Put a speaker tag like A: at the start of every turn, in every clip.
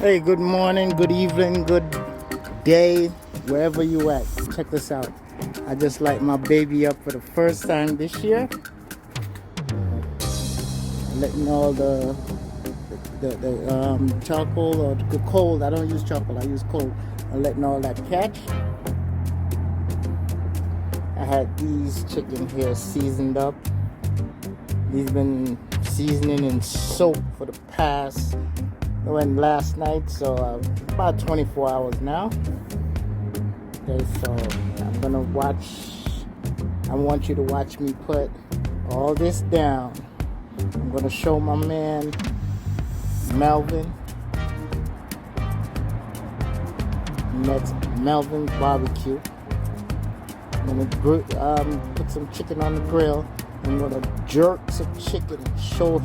A: Hey, good morning, good evening, good day, wherever you at. Check this out. I just light my baby up for the first time this year. Letting all the charcoal or the coal. I don't use charcoal, I use coal. I'm letting all that catch. I had these chicken here seasoned up. These been seasoning in soap for the past. I went last night, so about 24 hours now. Okay, so I'm gonna watch. I want you to watch me put all this down. I'm gonna show my man Melvin. And that's Melvin's barbecue. I'm gonna put some chicken on the grill. I'm gonna jerk some chicken and show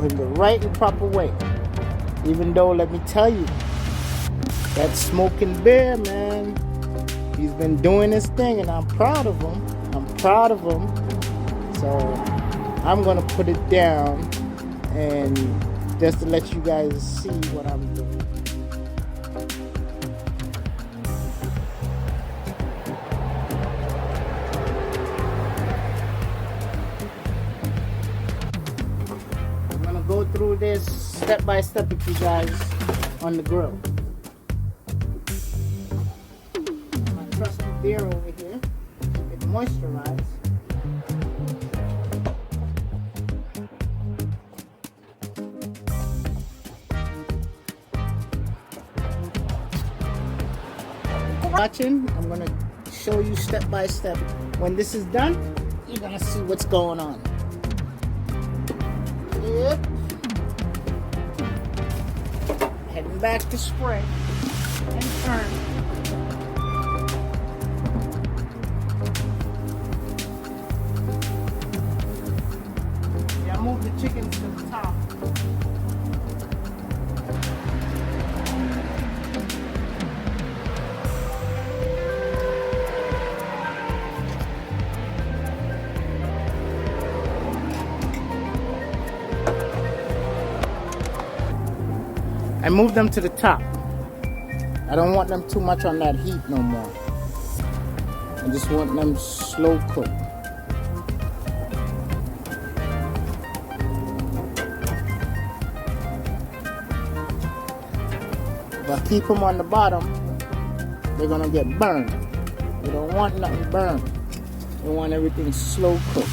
A: him the right and proper way. Even though, let me tell you, that smoking bear, man, he's been doing his thing, and I'm proud of him. So I'm gonna put it down, and just to let you guys see what I'm doing. Go through this step by step with you guys on the grill. My trusty beer over here, it's moisturized. Watching, I'm gonna show you step by step. When this is done, you're gonna see what's going on. Yep. Heading back to spray and turn. Yeah, move the chickens to the top. I move them to the top. I don't want them too much on that heat no more. I just want them slow cooked. If I keep them on the bottom, they're gonna get burned. We don't want nothing burned. We want everything slow cooked.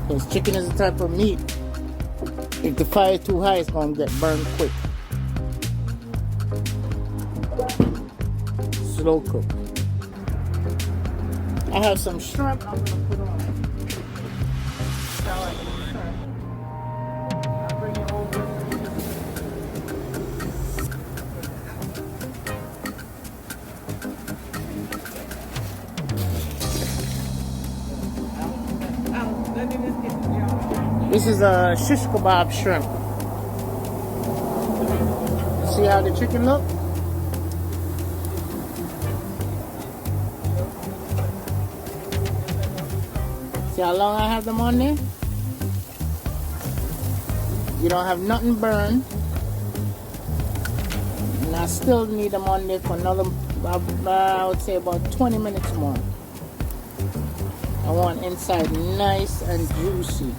A: Because chicken is a type of meat, if the fire is too high, it's going to get burned quick. Slow cook. I have some shrimp I'm going to put on. I'll bring it over. This is a shish kebab shrimp. See how the chicken look? See how long I have them on there? You don't have nothing burned. And I still need them on there for another, I would say about 20 minutes more. I want inside nice and juicy.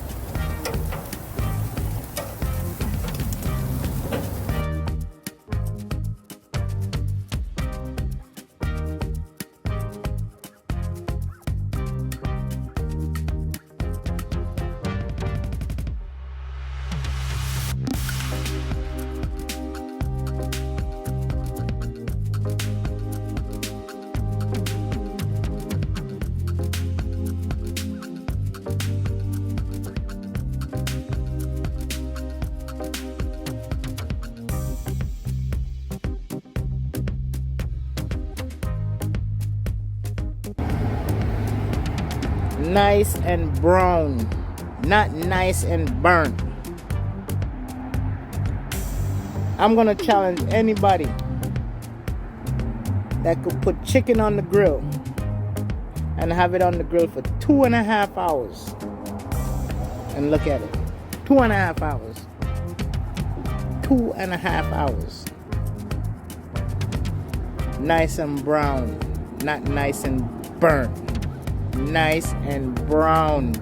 A: Nice and brown, not nice and burnt. I'm gonna challenge anybody that could put chicken on the grill and have it on the grill for 2.5 hours. And look at it. 2.5 hours. 2.5 hours. Nice and brown. Not nice and burnt. Nice and brown.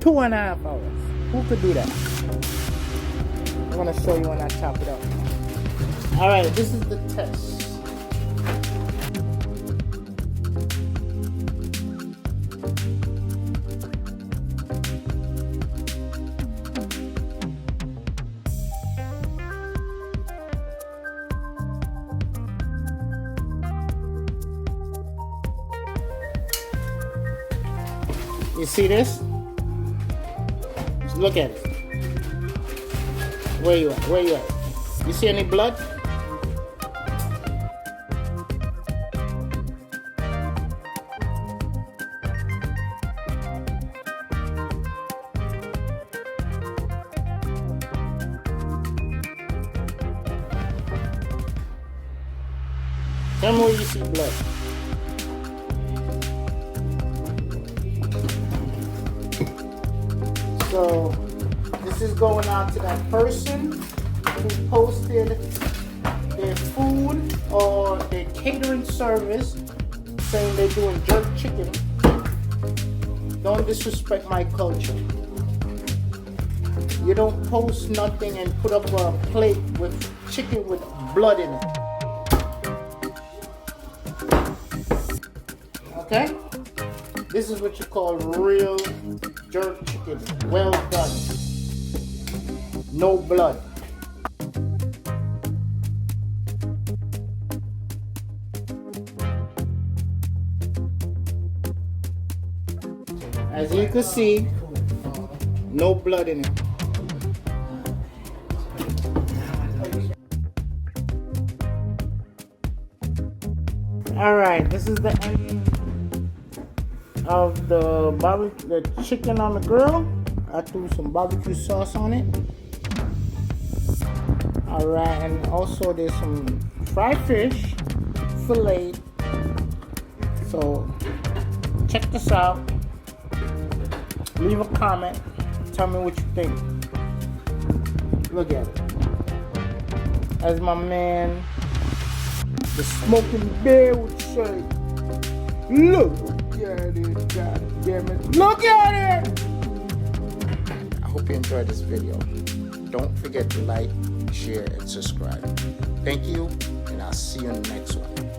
A: 2.5 hours. Who could do that? I'm gonna show you when I chop it up. Alright, this is the test. You see this? Just look at it. Where you at? Where you at? You see any blood? Tell me where you see blood. So this is going out to that person who posted their food or their catering service saying they're doing jerk chicken. Don't disrespect my culture. You don't post nothing and put up a plate with chicken with blood in it. Okay? This is what you call real jerk chicken. Well done. No blood. As you can see, no blood in it. Alright, this is the end of the chicken on the grill. I threw some barbecue sauce on it. Alright, and also there's some fried fish, filleted. So check this out. Leave a comment. Tell me what you think. Look at it. As my man, the Smoking Bear would say, look at it, god damn it. Look at it! I hope you enjoyed this video. Don't forget to like, share, and subscribe. Thank you, and I'll see you in the next one.